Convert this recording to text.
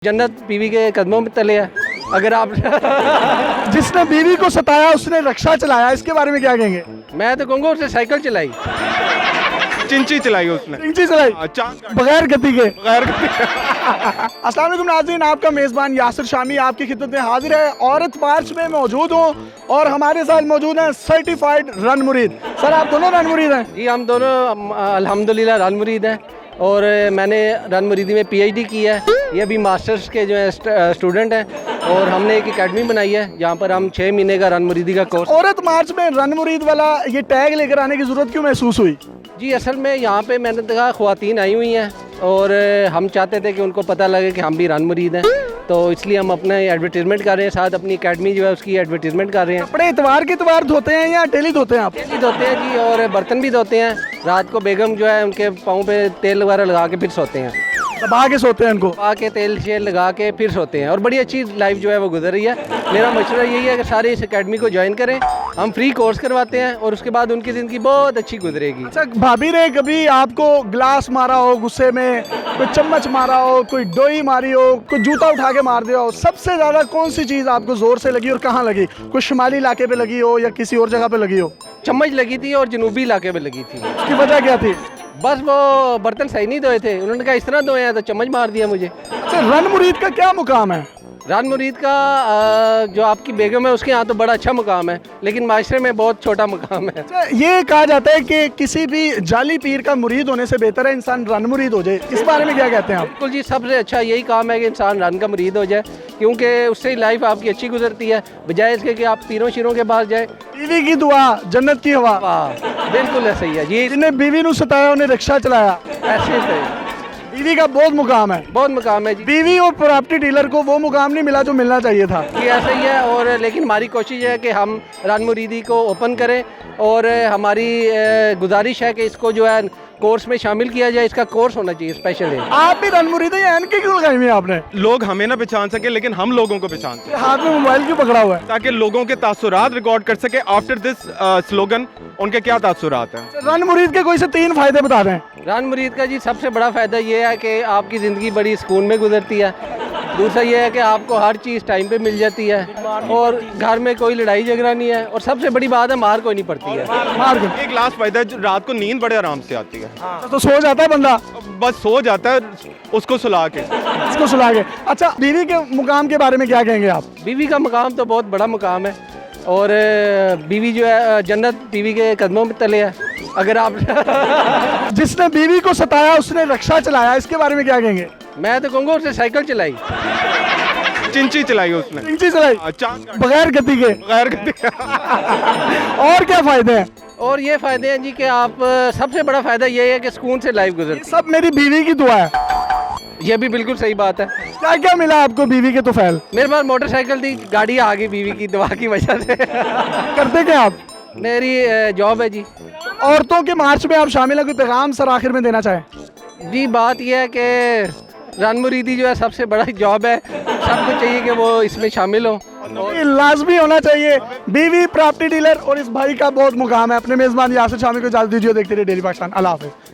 जन्नत बीवी के कदमों में तले है। अगर आप जिसने बीवी को सताया उसने रक्षा चलाया, इसके बारे में क्या कहेंगे? मैं तो कहूँगा उसने साइकिल चलाई, चिंची चलाई उसने, चिंची चलाई बगैर गति के। बगैर अस्सलाम वालेकुम नाज़रीन, आपका मेज़बान यासिर शामी आपकी खिदमत में हाजिर है। औरत मार्च में मौजूद हूँ और हमारे साथ मौजूद हैं सर्टिफाइड रन मुरीद। सर आप दोनों रन मुरीद हैं? जी हम दोनों अल्हम्दुलिल्लाह रन मुरीद हैं और मैंने रन मुरीदी में PhD की है। ये अभी मास्टर्स के जो है स्टूडेंट हैं और हमने एक एकेडमी बनाई है जहाँ पर हम 6 महीने का रन मुरीदी का कोर्स। औरत मार्च में रन मुरीद वाला ये टैग लेकर आने की ज़रूरत क्यों महसूस हुई? जी असल में यहाँ पे मैंने देखा ख़वातीन आई हुई हैं और हम चाहते थे कि उनको पता लगे कि हम भी रन मुरीद हैं, तो इसलिए हम अपना एडवर्टीज़मेंट कर रहे हैं, साथ अपनी एकेडमी जो है उसकी एडवर्टीज़मेंट कर रहे हैं। कपड़े इतवार के इतवार धोते हैं या डेली धोते हैं आप? डेली धोते हैं जी, और बर्तन भी धोते हैं। रात को बेगम जो है उनके पाँव पे तेल वगैरह लगा के फिर सोते हैं, दबा के सोते हैं उनको, दबा के तेल शेल लगा के फिर सोते हैं और बड़ी अच्छी लाइफ जो है वो गुजर रही है। मेरा मशवरा यही है कि सारे इस एकेडमी को ज्वाइन करें, हम फ्री कोर्स करवाते हैं और उसके बाद उनकी ज़िंदगी बहुत अच्छी गुजरेगी। अच्छा भाभी ने कभी आपको ग्लास मारा हो गुस्से में, कोई चम्मच मारा हो, कोई डोई मारी हो, कोई जूता उठा के मार दिया हो? सबसे ज़्यादा कौन सी चीज़ आपको ज़ोर से लगी और कहाँ लगी? कोई शुमाली इलाके पे लगी हो या किसी और जगह पे लगी हो? चम्मच लगी थी और जनूबी इलाके में लगी थी। उसकी वजह क्या थी? बस वो बर्तन सही नहीं धोए थे, उन्होंने कहा इस तरह धोए हैं, तो चम्मच मार दिया मुझे। अच्छा रन मुरीद का क्या मुकाम है? रन मुरीद का जो आपकी बेगम है उसके यहाँ तो बड़ा अच्छा मुकाम है, लेकिन माशरे में बहुत छोटा मुकाम है। अच्छा, ये कहा जाता है कि किसी भी जाली पीर का मुरीद होने से बेहतर है इंसान रन मुरीद हो जाए, इस बारे में क्या कहते हैं आप? बिल्कुल जी, सबसे अच्छा यही काम है कि इंसान रन का मुरीद हो जाए, क्योंकि उससे ही लाइफ आपकी अच्छी गुजरती है, बजाय इसके कि आप पीरों शीरों के पास जाए। बीवी की दुआ जन्नत की हवा। वाह बिल्कुल ऐसा ही है जी, जिन्हें बीवी ने सताया उन्हें रक्षा चलाया, ऐसे से बीवी का बहुत मुकाम है। बहुत मुकाम है जी, बीवी और प्रॉपर्टी डीलर को वो मुकाम नहीं मिला जो मिलना चाहिए था। ये ऐसा ही है। और लेकिन हमारी कोशिश है कि हम रन मुरीदी को ओपन करें और हमारी गुजारिश है कि इसको जो है कोर्स में शामिल किया जाए, इसका कोर्स होना चाहिए स्पेशल है। आप भी रन मुरीद हैं, एनके क्यों लगाई हुई है आपने? लोग हमें ना पहचान सके लेकिन हम लोगों को पहचान सके, हाथ में मोबाइल क्यों पकड़ा हुआ है? ताकि लोगों के तासुरात रिकॉर्ड कर सके। आफ्टर दिस स्लोगन उनके क्या तासुरात हैं। रन मुरीद के कोई से 3 फायदे बता दें। रन मुरीद का जी सबसे बड़ा फ़ायदा ये है कि आपकी ज़िंदगी बड़ी सुकून में गुजरती है। दूसरा ये है कि आपको हर चीज़ टाइम पे मिल जाती है और घर में कोई लड़ाई झगड़ा नहीं है, और सबसे बड़ी बात है मार कोई नहीं पड़ती है। मार के एक लास्ट फायदा है, जो रात को नींद बड़े आराम से आती है। तो सो जाता है बंदा, बस सो जाता है उसको सुला के। इसको सुला के। अच्छा बीवी के मुकाम के बारे में क्या कहेंगे आप? बीवी का मुकाम तो बहुत बड़ा मुकाम है और बीवी जो है जन्नत बीवी के कदमों में तले है। अगर आप जिसने बीवी को सताया उसने रक्षा चलाया, इसके बारे में क्या कहेंगे? मैं तो कहूँगा उसने साइकिल चलाई, चिंची चलाई उसने, चिंची चलाई बगैर गति के। बगैर और क्या फायदे हैं? और ये फ़ायदे हैं जी कि आप सबसे बड़ा फ़ायदा ये है कि सुकून से लाइफ गुजर। सब मेरी बीवी की दुआ है। ये भी बिल्कुल सही बात है। क्या क्या मिला आपको बीवी के तोफैल? मेरे पास मोटरसाइकिल थी, गाड़ी आ गई बीवी की दुआ की वजह से। करते क्या आप? मेरी जॉब है जी। औरतों के मार्च में आप शामिल हैं, कोई पैगाम सर आखिर में देना चाहें? जी बात यह है कि रन मुरीदी जो है सबसे बड़ा जॉब है, सबको चाहिए कि वो इसमें शामिल हो। ये लाजमी होना चाहिए। बीवी प्रॉपर्टी डीलर और इस भाई का बहुत मुकाम है। अपने मेज़बान यासिर शामी को इजाज़त दीजिए। देखते रहिए डेली पाकिस्तान। अल्लाह हाफ़िज़।